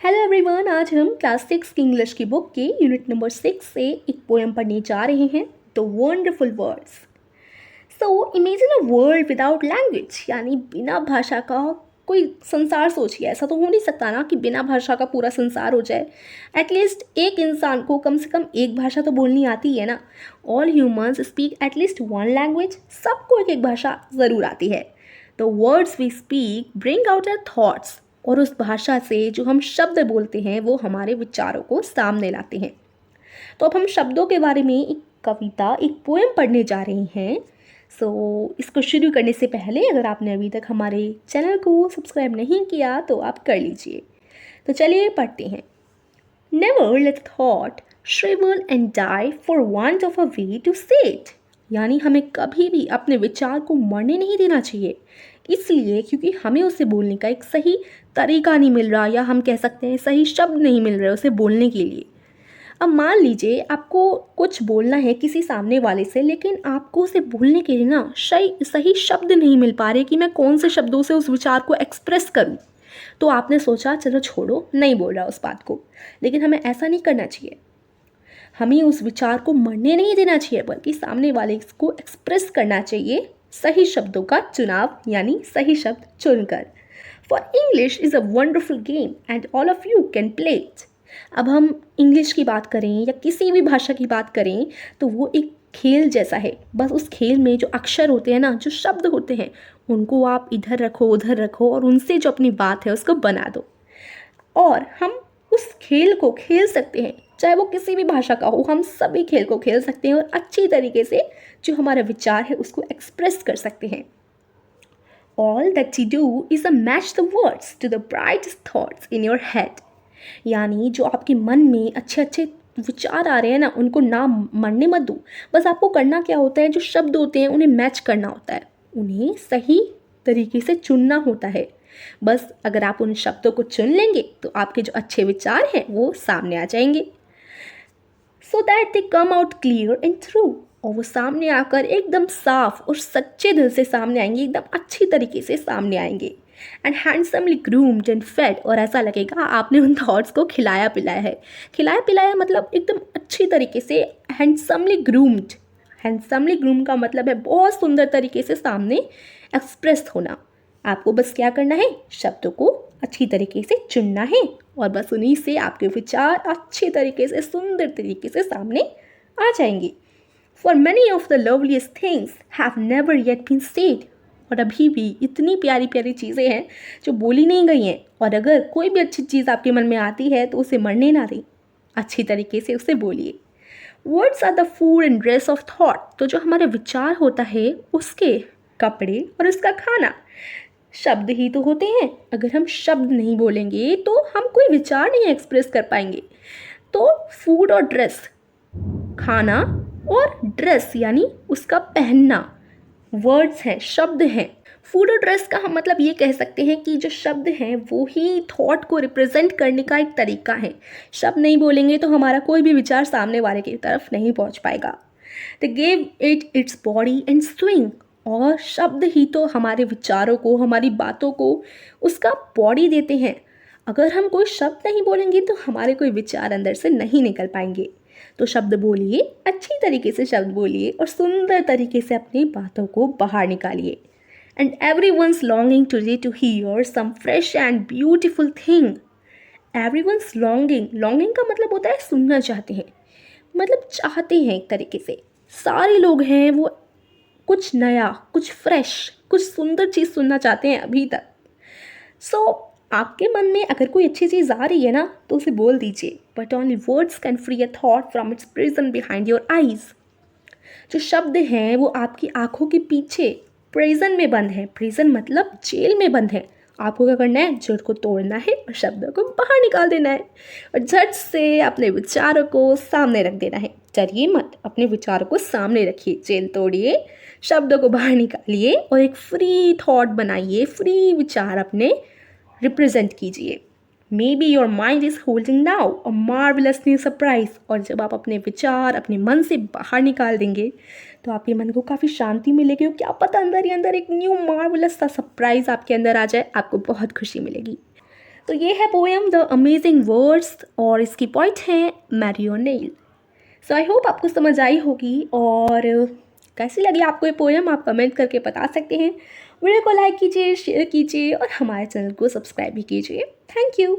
Hello everyone, आज हम class 6 की इंग्लिश की बुक के यूनिट नंबर 6 से एक पोएम पढ़ने जा रहे हैं, the wonderful words. So imagine a world without language, यानी बिना भाषा का कोई संसार। सोचिए, ऐसा तो हो नहीं सकता ना कि बिना भाषा का पूरा संसार हो जाए। एटलीस्ट एक इंसान को कम से कम एक भाषा तो बोलनी आती है ना। All humans speak at least one language, सबको एक एक भाषा ज़रूर आती है। The words we speak bring out our thoughts, और उस भाषा से जो हम शब्द बोलते हैं वो हमारे विचारों को सामने लाते हैं। तो अब हम शब्दों के बारे में एक कविता, एक पोएम पढ़ने जा रहे हैं। इसको शुरू करने से पहले अगर आपने अभी तक हमारे चैनल को सब्सक्राइब नहीं किया तो आप कर लीजिए। तो चलिए पढ़ते हैं। Never let thought shrivel and die for want of a way to say it, यानी हमें कभी भी अपने विचार को मरने नहीं देना चाहिए, इसलिए क्योंकि हमें उसे बोलने का एक सही तरीका नहीं मिल रहा, या हम कह सकते हैं सही शब्द नहीं मिल रहे उसे बोलने के लिए। अब मान लीजिए आपको कुछ बोलना है किसी सामने वाले से, लेकिन आपको उसे बोलने के लिए ना सही शब्द नहीं मिल पा रहे कि मैं कौन से शब्दों से उस विचार को एक्सप्रेस करूं। तो आपने सोचा चलो छोड़ो, नहीं बोल रहा उस बात को। लेकिन हमें ऐसा नहीं करना चाहिए। हमें उस विचार को मरने नहीं देना चाहिए, बल्कि सामने वाले को एक्सप्रेस करना चाहिए सही शब्दों का चुनाव, यानी सही शब्द चुनकर। For English is a wonderful game and all of you can play it. अब हम इंग्लिश की बात करें या किसी भी भाषा की बात करें तो वो एक खेल जैसा है। बस उस खेल में जो अक्षर होते हैं ना, जो शब्द होते हैं, उनको आप इधर रखो उधर रखो और उनसे जो अपनी बात है उसको बना दो, और हम उस खेल को खेल सकते हैं। चाहे वो किसी भी भाषा का हो, हम सभी खेल को खेल सकते हैं और अच्छी तरीके से जो हमारा विचार है उसको एक्सप्रेस कर सकते हैं। All that you do is a match the words to the brightest thoughts in your head, यानी जो आपके मन में अच्छे अच्छे विचार आ रहे हैं ना, उनको ना मरने मत दो। बस आपको करना क्या होता है, जो शब्द होते हैं उन्हें मैच करना होता है, उन्हें सही तरीके से चुनना होता है। बस अगर आप उन शब्दों को चुन लेंगे तो आपके जो अच्छे विचार हैं वो सामने आ जाएंगे। So that they come out clear and true, और वो सामने आकर एकदम साफ और सच्चे दिल से सामने आएंगे, एकदम अच्छी तरीके से सामने आएंगे। And handsomely groomed and fed, और ऐसा लगेगा आपने उन थॉट्स को खिलाया पिलाया है। खिलाया पिलाया मतलब एकदम अच्छी तरीके से हैंडसमली ग्रूम्ड। हैंडसमली ग्रूम का मतलब है बहुत सुंदर तरीके से सामने एक्सप्रेस होना। आपको बस क्या करना है, शब्दों को अच्छी तरीके से चुनना है, और बस उन्हीं से आपके विचार अच्छी तरीके से सुंदर तरीके से सामने आ जाएंगे। For many of the loveliest things have never yet been said, और अभी भी इतनी प्यारी प्यारी चीज़ें हैं जो बोली नहीं गई हैं, और अगर कोई भी अच्छी चीज़ आपके मन में आती है तो उसे मरने ना दें, अच्छी तरीके से उसे बोलिए। Words are the food and dress of thought, तो जो हमारे विचार होता है उसके कपड़े और उसका खाना शब्द ही तो होते हैं। अगर हम शब्द नहीं बोलेंगे तो हम कोई विचार नहीं एक्सप्रेस कर पाएंगे। तो फूड और ड्रेस, खाना और ड्रेस यानी उसका पहनना, वर्ड्स हैं, शब्द हैं। फूड और ड्रेस का हम मतलब ये कह सकते हैं कि जो शब्द हैं वो ही थॉट को रिप्रेजेंट करने का एक तरीका है। शब्द नहीं बोलेंगे तो हमारा कोई भी विचार सामने वाले की तरफ नहीं पहुंच पाएगा। They gave it its body and swing, और शब्द ही तो हमारे विचारों को, हमारी बातों को उसका बॉडी देते हैं। अगर हम कोई शब्द नहीं बोलेंगे तो हमारे कोई विचार अंदर से नहीं निकल पाएंगे। तो शब्द बोलिए, अच्छी तरीके से शब्द बोलिए और सुंदर तरीके से अपनी बातों को बाहर निकालिए। And every one's longing today to hear some fresh and beautiful thing. Every one's longing, longing का मतलब होता है सुनना चाहते हैं, मतलब चाहते हैं एक तरीके से। सारे लोग हैं वो कुछ नया, कुछ फ्रेश, कुछ सुंदर चीज़ सुनना चाहते हैं अभी तक। आपके मन में अगर कोई अच्छी चीज़ आ रही है ना तो उसे बोल दीजिए। But only words can free a thought from its prison behind your eyes. जो शब्द हैं वो आपकी आंखों के पीछे प्रिजन में बंद है। प्रिजन मतलब जेल में बंद है। आपको क्या करना है, जेल को तोड़ना है और शब्दों को बाहर निकाल देना है, और झट से अपने विचारों को सामने रख देना है। डरिए मत, अपने विचारों को सामने रखिए, जेल तोड़िए, शब्दों को बाहर निकालिए और एक फ्री थॉट बनाइए, फ्री विचार अपने रिप्रेजेंट कीजिए। May be your mind is holding now a marvellous new surprise, और जब आप अपने विचार अपने मन से बाहर निकाल देंगे तो आपके मन को काफ़ी शांति मिलेगी, और क्या पता अंदर ही अंदर एक न्यू मार्वलस सा सरप्राइज आपके अंदर आ जाए, आपको बहुत खुशी मिलेगी। तो ये है पोएम द अमेजिंग वर्ड्स और इसकी पोइट हैं मैरी ओ'नेल। सो आई होप आपको समझ आई होगी, और कैसी लगी आपको ये पोएम आप कमेंट करके बता सकते हैं। वीडियो को लाइक कीजिए, शेयर कीजिए और हमारे चैनल को सब्सक्राइब भी कीजिए। Thank you.